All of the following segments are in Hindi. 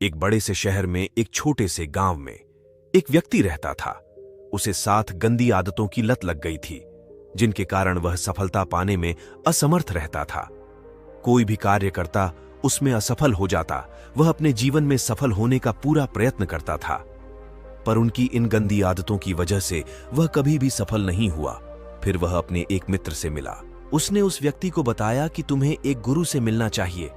एक बड़े से शहर में एक छोटे से गांव में एक व्यक्ति रहता था। उसे 7 गंदी आदतों की लत लग गई थी, जिनके कारण वह सफलता पाने में असमर्थ रहता था। कोई भी कार्य करता उसमें असफल हो जाता। वह अपने जीवन में सफल होने का पूरा प्रयत्न करता था, पर उनकी इन गंदी आदतों की वजह से वह कभी भी सफल नहीं हुआ। फिर वह अपने एक मित्र से मिला। उसने उस व्यक्ति को बताया कि तुम्हें एक गुरु से मिलना चाहिए।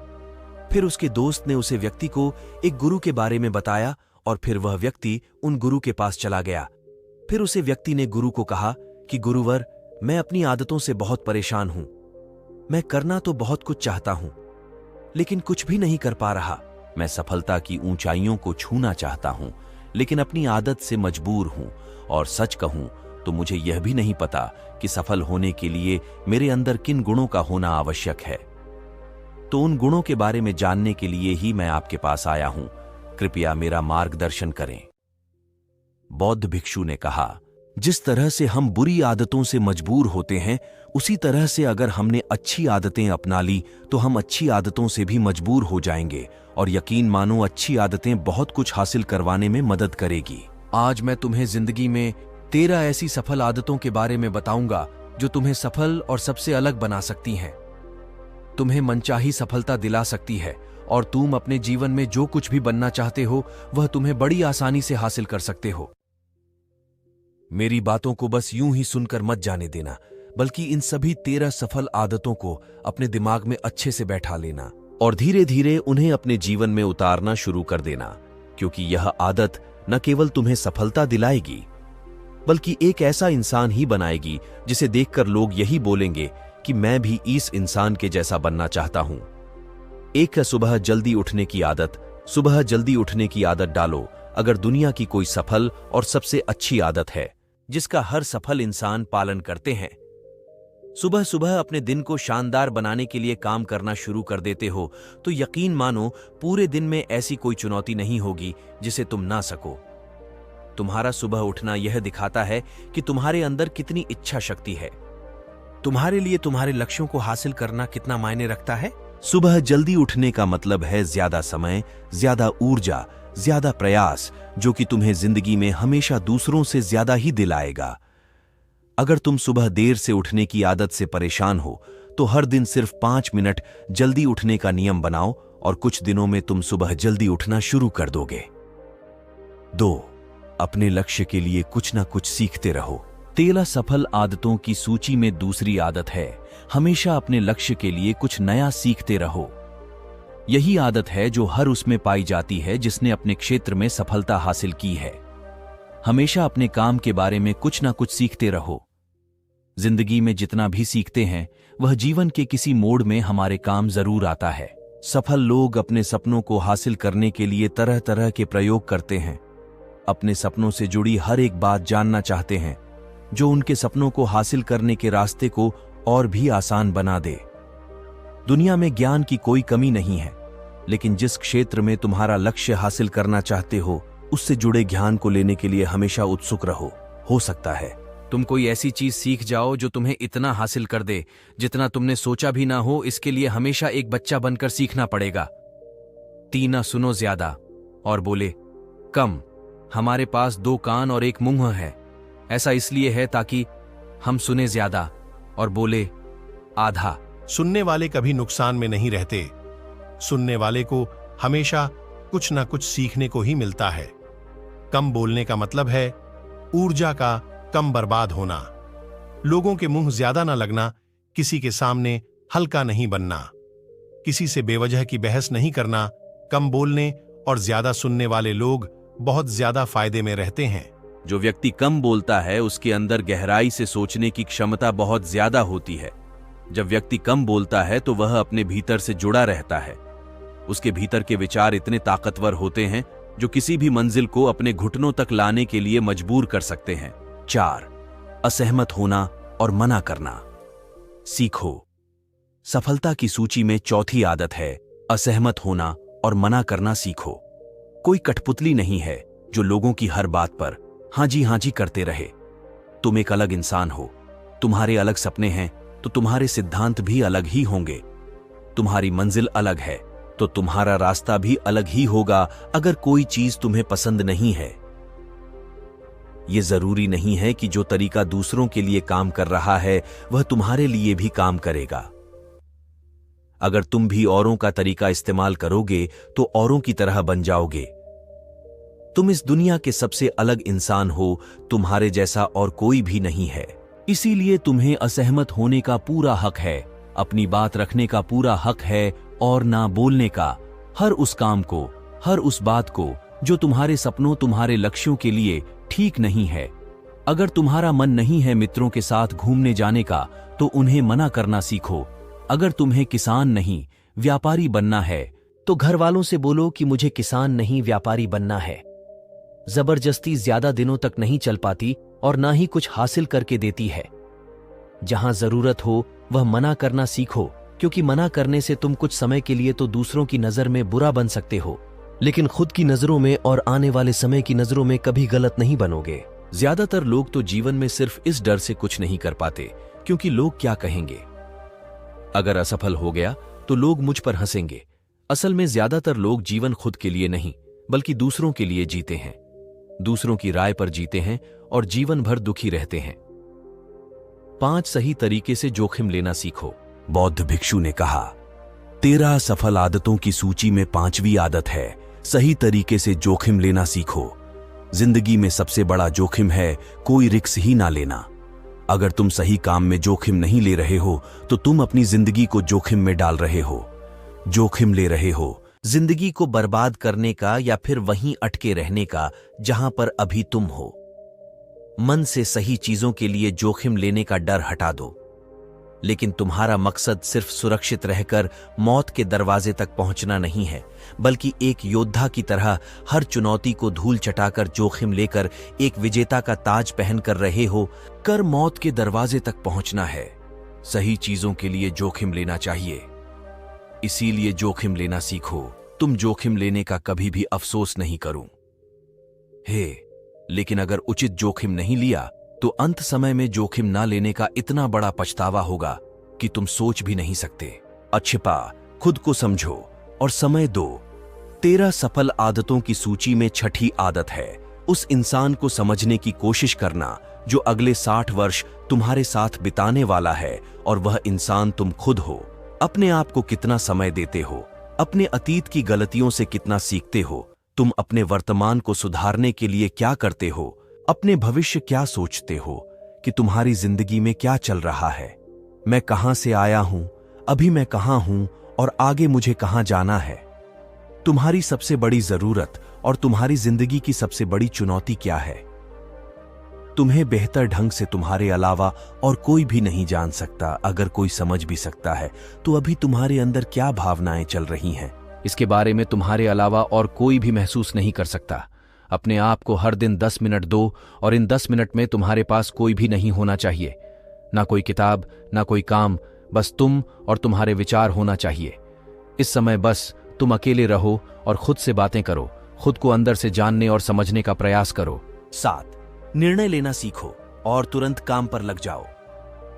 फिर उसके दोस्त ने उसे व्यक्ति को एक गुरु के बारे में बताया और फिर वह व्यक्ति उन गुरु के पास चला गया। फिर उसे व्यक्ति ने गुरु को कहा कि गुरुवर, मैं अपनी आदतों से बहुत परेशान हूं। मैं करना तो बहुत कुछ चाहता हूं, लेकिन कुछ भी नहीं कर पा रहा। मैं सफलता की ऊंचाइयों को छूना चाहता हूं, लेकिन अपनी आदत से मजबूर हूं। और सच कहूं तो मुझे यह भी नहीं पता कि सफल होने के लिए मेरे अंदर किन गुणों का होना आवश्यक है। तो उन गुणों के बारे में जानने के लिए ही मैं आपके पास आया हूं। कृपया मेरा मार्गदर्शन करें। बौद्ध भिक्षु ने कहा, जिस तरह से हम बुरी आदतों से मजबूर होते हैं, उसी तरह से अगर हमने अच्छी आदतें अपना ली तो हम अच्छी आदतों से भी मजबूर हो जाएंगे। और यकीन मानो, अच्छी आदतें बहुत कुछ हासिल करवाने में मदद करेगी। आज मैं तुम्हें जिंदगी में 13 ऐसी सफल आदतों के बारे में बताऊंगा जो तुम्हें सफल और सबसे अलग बना सकती हैं, तुम्हें मनचाही सफलता दिला सकती है, और तुम अपने जीवन में जो कुछ भी बनना चाहते हो वह तुम्हें बड़ी आसानी से हासिल कर सकते हो। मेरी बातों को बस यूं ही सुनकर मत जाने देना, बल्कि इन सभी 13 सफल आदतों को अपने दिमाग में अच्छे से बैठा लेना और धीरे धीरे उन्हें अपने जीवन में उतारना शुरू कर देना, क्योंकि यह आदत न केवल तुम्हें सफलता दिलाएगी, बल्कि एक ऐसा इंसान ही बनाएगी जिसे देखकर लोग यही बोलेंगे कि मैं भी इस इंसान के जैसा बनना चाहता हूं। एक है सुबह जल्दी उठने की आदत। सुबह जल्दी उठने की आदत डालो। अगर दुनिया की कोई सफल और सबसे अच्छी आदत है जिसका हर सफल इंसान पालन करते हैं, सुबह सुबह अपने दिन को शानदार बनाने के लिए काम करना शुरू कर देते हो, तो यकीन मानो पूरे दिन में ऐसी कोई चुनौती नहीं होगी जिसे तुम ना सको। तुम्हारा सुबह उठना यह दिखाता है कि तुम्हारे अंदर कितनी इच्छा शक्ति है। तुम्हारे लिए तुम्हारे लक्ष्यों को हासिल करना कितना मायने रखता है। सुबह जल्दी उठने का मतलब है ज्यादा समय, ज्यादा ऊर्जा, ज्यादा प्रयास, जो कि तुम्हें जिंदगी में हमेशा दूसरों से ज्यादा ही दिलाएगा। अगर तुम सुबह देर से उठने की आदत से परेशान हो, तो हर दिन सिर्फ 5 मिनट जल्दी उठने का नियम बनाओ और कुछ दिनों में तुम सुबह जल्दी उठना शुरू कर दोगे। 2. अपने लक्ष्य के लिए कुछ ना कुछ सीखते रहो। 13 सफल आदतों की सूची में दूसरी आदत है, हमेशा अपने लक्ष्य के लिए कुछ नया सीखते रहो। यही आदत है जो हर उसमें पाई जाती है जिसने अपने क्षेत्र में सफलता हासिल की है। हमेशा अपने काम के बारे में कुछ ना कुछ सीखते रहो। जिंदगी में जितना भी सीखते हैं वह जीवन के किसी मोड़ में हमारे काम जरूर आता है। सफल लोग अपने सपनों को हासिल करने के लिए तरह तरह के प्रयोग करते हैं। अपने सपनों से जुड़ी हर एक बात जानना चाहते हैं जो उनके सपनों को हासिल करने के रास्ते को और भी आसान बना दे। दुनिया में ज्ञान की कोई कमी नहीं है, लेकिन जिस क्षेत्र में तुम्हारा लक्ष्य हासिल करना चाहते हो उससे जुड़े ज्ञान को लेने के लिए हमेशा उत्सुक रहो। हो सकता है तुम कोई ऐसी चीज सीख जाओ जो तुम्हें इतना हासिल कर दे जितना तुमने सोचा भी ना हो। इसके लिए हमेशा एक बच्चा बनकर सीखना पड़ेगा। 3. सुनो ज्यादा और बोले कम। हमारे पास 2 कान और 1 मुंह है। ऐसा इसलिए है ताकि हम सुने ज्यादा और बोले आधा। सुनने वाले कभी नुकसान में नहीं रहते। सुनने वाले को हमेशा कुछ ना कुछ सीखने को ही मिलता है। कम बोलने का मतलब है ऊर्जा का कम बर्बाद होना। लोगों के मुंह ज्यादा ना लगना। किसी के सामने हल्का नहीं बनना। किसी से बेवजह की बहस नहीं करना। कम बोलने और ज्यादा सुनने वाले लोग बहुत ज्यादा फायदे में रहते हैं। जो व्यक्ति कम बोलता है उसके अंदर गहराई से सोचने की क्षमता बहुत ज्यादा होती है। जब व्यक्ति कम बोलता है तो वह अपने भीतर से जुड़ा रहता है। उसके भीतर के विचार इतने ताकतवर होते हैं जो किसी भी मंजिल को अपने घुटनों तक लाने के लिए मजबूर कर सकते हैं। 4. असहमत होना और मना करना सीखो। सफलता की सूची में चौथी आदत है असहमत होना और मना करना सीखो। कोई कठपुतली नहीं है जो लोगों की हर बात पर हाँ जी करते रहे। तुम एक अलग इंसान हो। तुम्हारे अलग सपने हैं तो तुम्हारे सिद्धांत भी अलग ही होंगे। तुम्हारी मंजिल अलग है तो तुम्हारा रास्ता भी अलग ही होगा। अगर कोई चीज तुम्हें पसंद नहीं है, यह जरूरी नहीं है कि जो तरीका दूसरों के लिए काम कर रहा है वह तुम्हारे लिए भी काम करेगा। अगर तुम भी औरों का तरीका इस्तेमाल करोगे तो औरों की तरह बन जाओगे। तुम इस दुनिया के सबसे अलग इंसान हो, तुम्हारे जैसा और कोई भी नहीं है। इसीलिए तुम्हें असहमत होने का पूरा हक है, अपनी बात रखने का पूरा हक है और ना बोलने का। हर उस काम को, हर उस बात को जो तुम्हारे सपनों, तुम्हारे लक्ष्यों के लिए ठीक नहीं है। अगर तुम्हारा मन नहीं है मित्रों के साथ घूमने जाने का, तो उन्हें मना करना सीखो। अगर तुम्हें किसान नहीं व्यापारी बनना है, तो घर वालों से बोलो कि मुझे किसान नहीं व्यापारी बनना है। जबरदस्ती ज्यादा दिनों तक नहीं चल पाती और ना ही कुछ हासिल करके देती है। जहां जरूरत हो वह मना करना सीखो, क्योंकि मना करने से तुम कुछ समय के लिए तो दूसरों की नजर में बुरा बन सकते हो, लेकिन खुद की नजरों में और आने वाले समय की नजरों में कभी गलत नहीं बनोगे। ज्यादातर लोग तो जीवन में सिर्फ इस डर से कुछ नहीं कर पाते क्योंकि लोग क्या कहेंगे। अगर असफल हो गया तो लोग मुझ पर हंसेंगे। असल में ज्यादातर लोग जीवन खुद के लिए नहीं बल्कि दूसरों के लिए जीते हैं, दूसरों की राय पर जीते हैं और जीवन भर दुखी रहते हैं। 5 सही तरीके से जोखिम लेना सीखो। बौद्ध भिक्षु ने कहा, 13 सफल आदतों की सूची में 5वीं आदत है, सही तरीके से जोखिम लेना सीखो। जिंदगी में सबसे बड़ा जोखिम है कोई रिस्क ही ना लेना। अगर तुम सही काम में जोखिम नहीं ले रहे हो तो तुम अपनी जिंदगी को जोखिम में डाल रहे हो। जोखिम ले रहे हो जिंदगी को बर्बाद करने का या फिर वहीं अटके रहने का जहां पर अभी तुम हो। मन से सही चीजों के लिए जोखिम लेने का डर हटा दो, लेकिन तुम्हारा मकसद सिर्फ सुरक्षित रहकर मौत के दरवाजे तक पहुंचना नहीं है, बल्कि एक योद्धा की तरह हर चुनौती को धूल चटाकर जोखिम लेकर एक विजेता का ताज पहनकर रहे हो कर मौत के दरवाजे तक पहुंचना है। सही चीजों के लिए जोखिम लेना चाहिए, इसीलिए जोखिम लेना सीखो। तुम जोखिम लेने का कभी भी अफसोस नहीं करूं लेकिन अगर उचित जोखिम नहीं लिया तो अंत समय में जोखिम ना लेने का इतना बड़ा पछतावा होगा कि तुम सोच भी नहीं सकते। अच्छिपा, खुद को समझो और समय दो। 13 सफल आदतों की सूची में 6ठी आदत है उस इंसान को समझने की कोशिश करना जो अगले 60 वर्ष तुम्हारे साथ बिताने वाला है, और वह इंसान तुम खुद हो। अपने आप को कितना समय देते हो, अपने अतीत की गलतियों से कितना सीखते हो, तुम अपने वर्तमान को सुधारने के लिए क्या करते हो, अपने भविष्य क्या सोचते हो कि तुम्हारी जिंदगी में क्या चल रहा है। मैं कहां से आया हूं, अभी मैं कहां हूं और आगे मुझे कहां जाना है। तुम्हारी सबसे बड़ी जरूरत और तुम्हारी जिंदगी की सबसे बड़ी चुनौती क्या है। तुम्हें बेहतर ढंग से तुम्हारे अलावा और कोई भी नहीं जान सकता। अगर कोई समझ भी सकता है तो अभी तुम्हारे अंदर क्या भावनाएं चल रही हैं, इसके बारे में तुम्हारे अलावा और कोई भी महसूस नहीं कर सकता। अपने आप को हर दिन 10 मिनट दो और इन 10 मिनट में तुम्हारे पास कोई भी नहीं होना चाहिए, ना कोई किताब, ना कोई काम, बस तुम और तुम्हारे विचार होना चाहिए। इस समय बस तुम अकेले रहो और खुद से बातें करो, खुद को अंदर से जानने और समझने का प्रयास करो। 7, निर्णय लेना सीखो और तुरंत काम पर लग जाओ।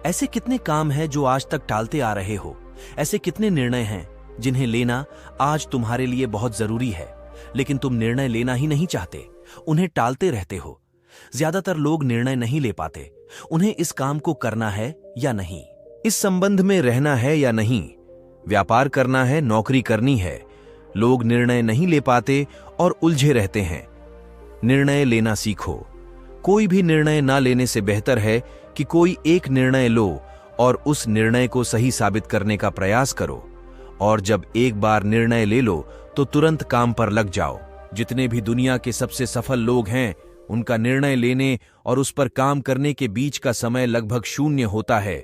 ऐसे कितने काम हैं जो आज तक टालते आ रहे हो। ऐसे कितने निर्णय हैं जिन्हें लेना आज तुम्हारे लिए बहुत जरूरी है, लेकिन तुम निर्णय लेना ही नहीं चाहते, उन्हें टालते रहते हो। ज्यादातर लोग निर्णय नहीं ले पाते, उन्हें इस काम को करना है या नहीं, इस संबंध में रहना है या नहीं, व्यापार करना है, नौकरी करनी है। लोग निर्णय नहीं ले पाते और उलझे रहते हैं। निर्णय लेना सीखो। कोई भी निर्णय ना लेने से बेहतर है कि कोई एक निर्णय लो और उस निर्णय को सही साबित करने का प्रयास करो। और जब एक बार निर्णय ले लो तो तुरंत काम पर लग जाओ। जितने भी दुनिया के सबसे सफल लोग हैं, उनका निर्णय लेने और उस पर काम करने के बीच का समय लगभग 0 होता है।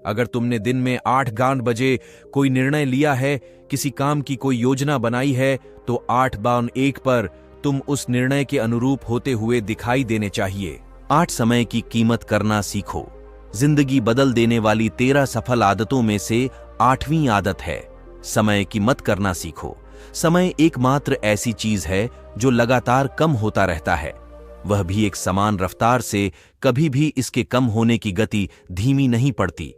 अगर तुमने दिन में 8 बजे कोई निर्णय लिया है, किसी काम की कोई योजना बनाई है, तो 8/1 पर तुम उस निर्णय के अनुरूप होते हुए दिखाई देने चाहिए। 8 समय की कीमत करना सीखो। जिंदगी बदल देने वाली 13 सफल आदतों में से 8वीं आदत है समय की मत करना सीखो। समय एकमात्र ऐसी चीज है जो लगातार कम होता रहता है, वह भी एक समान रफ्तार से। कभी भी इसके कम होने की गति धीमी नहीं पड़ती।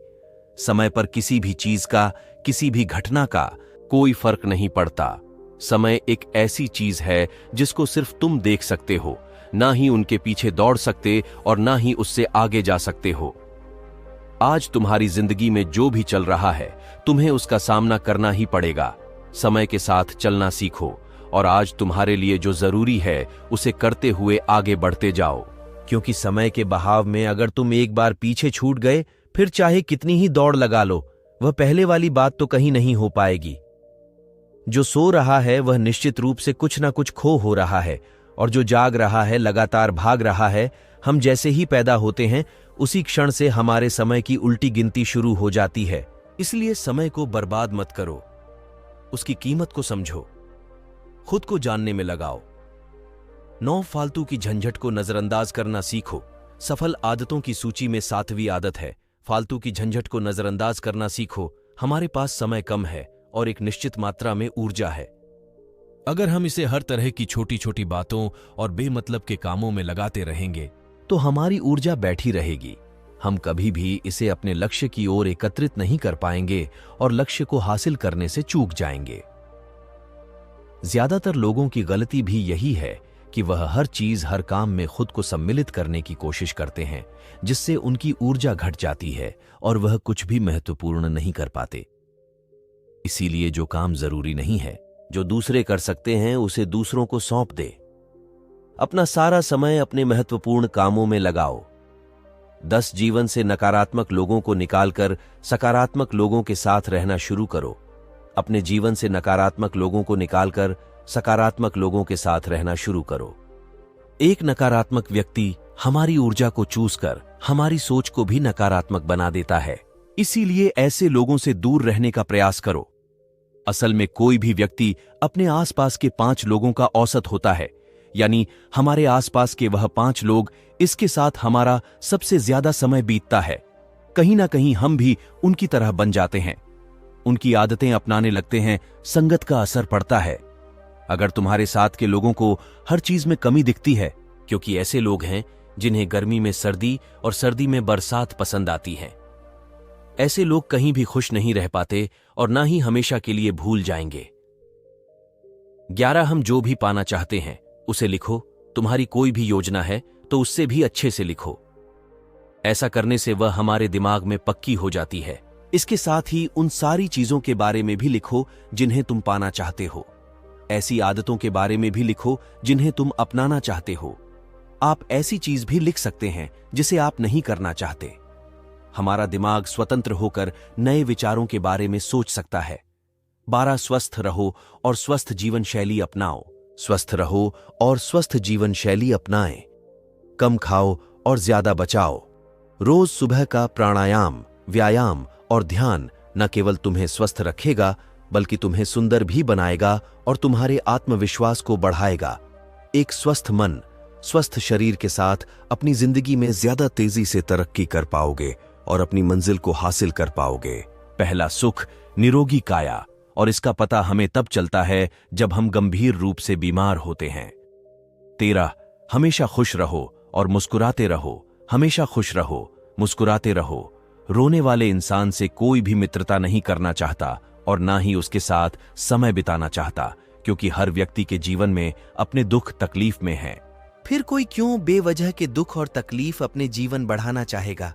समय पर किसी भी चीज का, किसी भी घटना का कोई फर्क नहीं पड़ता। समय एक ऐसी चीज है जिसको सिर्फ तुम देख सकते हो, ना ही उनके पीछे दौड़ सकते और ना ही उससे आगे जा सकते हो। आज तुम्हारी जिंदगी में जो भी चल रहा है, तुम्हें उसका सामना करना ही पड़ेगा। समय के साथ चलना सीखो और आज तुम्हारे लिए जो जरूरी है उसे करते हुए आगे बढ़ते जाओ, क्योंकि समय के बहाव में अगर तुम एक बार पीछे छूट गए, फिर चाहे कितनी ही दौड़ लगा लो, वह पहले वाली बात तो कहीं नहीं हो पाएगी। जो सो रहा है वह निश्चित रूप से कुछ ना कुछ खो हो रहा है, और जो जाग रहा है लगातार भाग रहा है। हम जैसे ही पैदा होते हैं उसी क्षण से हमारे समय की उल्टी गिनती शुरू हो जाती है। इसलिए समय को बर्बाद मत करो, उसकी कीमत को समझो, खुद को जानने में लगाओ। 9 फालतू की झंझट को नजरअंदाज करना सीखो। सफल आदतों की सूची में 7वीं आदत है, फालतू की झंझट को नजरअंदाज करना सीखो। हमारे पास समय कम है और एक निश्चित मात्रा में ऊर्जा है। अगर हम इसे हर तरह की छोटी छोटी बातों और बेमतलब के कामों में लगाते रहेंगे तो हमारी ऊर्जा बैठी रहेगी। हम कभी भी इसे अपने लक्ष्य की ओर एकत्रित नहीं कर पाएंगे और लक्ष्य को हासिल करने से चूक जाएंगे। ज्यादातर लोगों की गलती भी यही है कि वह हर चीज हर काम में खुद को सम्मिलित करने की कोशिश करते हैं, जिससे उनकी ऊर्जा घट जाती है और वह कुछ भी महत्वपूर्ण नहीं कर पाते। इसीलिए जो काम जरूरी नहीं है, जो दूसरे कर सकते हैं, उसे दूसरों को सौंप दे। अपना सारा समय अपने महत्वपूर्ण कामों में लगाओ। 10 जीवन से नकारात्मक लोगों को निकालकर सकारात्मक लोगों के साथ रहना शुरू करो। अपने जीवन से नकारात्मक लोगों को निकालकर सकारात्मक लोगों के साथ रहना शुरू करो। एक नकारात्मक व्यक्ति हमारी ऊर्जा को चूस कर हमारी सोच को भी नकारात्मक बना देता है। इसीलिए ऐसे लोगों से दूर रहने का प्रयास करो। असल में कोई भी व्यक्ति अपने आसपास के 5 लोगों का औसत होता है, यानी हमारे आसपास के वह 5 लोग, इसके साथ हमारा सबसे ज्यादा समय बीतता है। कहीं ना कहीं हम भी उनकी तरह बन जाते हैं, उनकी आदतें अपनाने लगते हैं, संगत का असर पड़ता है। अगर तुम्हारे साथ के लोगों को हर चीज में कमी दिखती है, क्योंकि ऐसे लोग हैं जिन्हें गर्मी में सर्दी और सर्दी में बरसात पसंद आती है, ऐसे लोग कहीं भी खुश नहीं रह पाते और ना ही हमेशा के लिए भूल जाएंगे। 11 हम जो भी पाना चाहते हैं उसे लिखो। तुम्हारी कोई भी योजना है तो उससे भी अच्छे से लिखो। ऐसा करने से वह हमारे दिमाग में पक्की हो जाती है। इसके साथ ही उन सारी चीजों के बारे में भी लिखो जिन्हें तुम पाना चाहते हो। ऐसी आदतों के बारे में भी लिखो जिन्हें तुम अपनाना चाहते हो। आप ऐसी चीज भी लिख सकते हैं जिसे आप नहीं करना चाहते। हमारा दिमाग स्वतंत्र होकर नए विचारों के बारे में सोच सकता है। 12 स्वस्थ रहो और स्वस्थ जीवन शैली अपनाओ। स्वस्थ रहो और स्वस्थ जीवन शैली अपनाएं। कम खाओ और ज्यादा बचाओ। रोज सुबह का प्राणायाम, व्यायाम और ध्यान न केवल तुम्हें स्वस्थ रखेगा बल्कि तुम्हें सुंदर भी बनाएगा और तुम्हारे आत्मविश्वास को बढ़ाएगा। एक स्वस्थ मन, स्वस्थ शरीर के साथ अपनी जिंदगी में ज्यादा तेजी से तरक्की कर पाओगे और अपनी मंजिल को हासिल कर पाओगे। पहला सुख निरोगी काया, और इसका पता हमें तब चलता है जब हम गंभीर रूप से बीमार होते हैं। 13 हमेशा खुश रहो और मुस्कुराते रहो। हमेशा खुश रहो, मुस्कुराते रहो। रोने वाले इंसान से कोई भी मित्रता नहीं करना चाहता और ना ही उसके साथ समय बिताना चाहता, क्योंकि हर व्यक्ति के जीवन में अपने दुख तकलीफ में है। फिर कोई क्यों बेवजह के दुख और तकलीफ अपने जीवन बढ़ाना चाहेगा?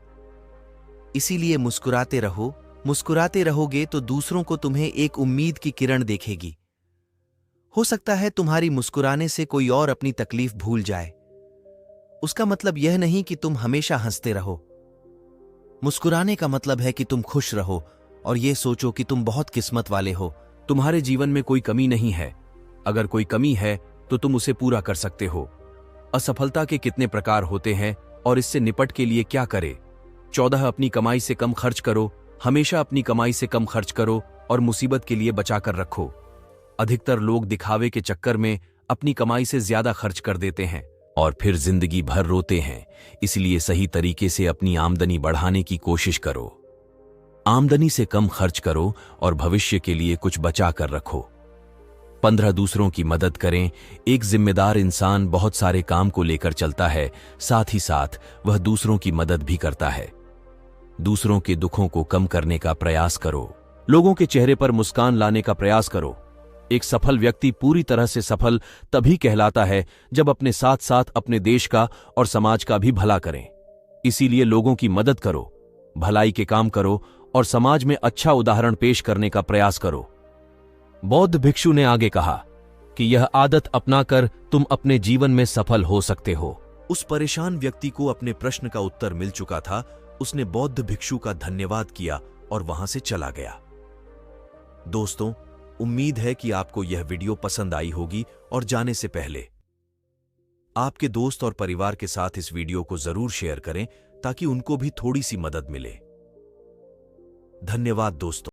इसीलिए मुस्कुराते रहो। मुस्कुराते रहोगे तो दूसरों को तुम्हें एक उम्मीद की किरण देखेगी। हो सकता है तुम्हारी मुस्कुराने से कोई और अपनी तकलीफ भूल जाए। उसका मतलब यह नहीं कि तुम हमेशा हंसते रहो। मुस्कुराने का मतलब है कि तुम खुश रहो और यह सोचो कि तुम बहुत किस्मत वाले हो। तुम्हारे जीवन में कोई कमी नहीं है। अगर कोई कमी है तो तुम उसे पूरा कर सकते हो। असफलता के कितने प्रकार होते हैं और इससे निपट के लिए क्या करें? 14 अपनी कमाई से कम खर्च करो। हमेशा अपनी कमाई से कम खर्च करो और मुसीबत के लिए बचाकर रखो। अधिकतर लोग दिखावे के चक्कर में अपनी कमाई से ज्यादा खर्च कर देते हैं और फिर जिंदगी भर रोते हैं। इसलिए सही तरीके से अपनी आमदनी बढ़ाने की कोशिश करो। आमदनी से कम खर्च करो और भविष्य के लिए कुछ बचा कर रखो। 15 दूसरों की मदद करें। एक जिम्मेदार इंसान बहुत सारे काम को लेकर चलता है, साथ ही साथ वह दूसरों की मदद भी करता है। दूसरों के दुखों को कम करने का प्रयास करो। लोगों के चेहरे पर मुस्कान लाने का प्रयास करो। एक सफल व्यक्ति पूरी तरह से सफल तभी कहलाता है जब अपने साथ साथ अपने देश का और समाज का भी भला करें। इसीलिए लोगों की मदद करो, भलाई के काम करो और समाज में अच्छा उदाहरण पेश करने का प्रयास करो। बौद्ध भिक्षु ने आगे कहा कि यह आदत अपनाकर तुम अपने जीवन में सफल हो सकते हो। उस परेशान व्यक्ति को अपने प्रश्न का उत्तर मिल चुका था। उसने बौद्ध भिक्षु का धन्यवाद किया और वहां से चला गया। दोस्तों, उम्मीद है कि आपको यह वीडियो पसंद आई होगी और जाने से पहले आपके दोस्त और परिवार के साथ इस वीडियो को जरूर शेयर करें ताकि उनको भी थोड़ी सी मदद मिले। धन्यवाद दोस्तों।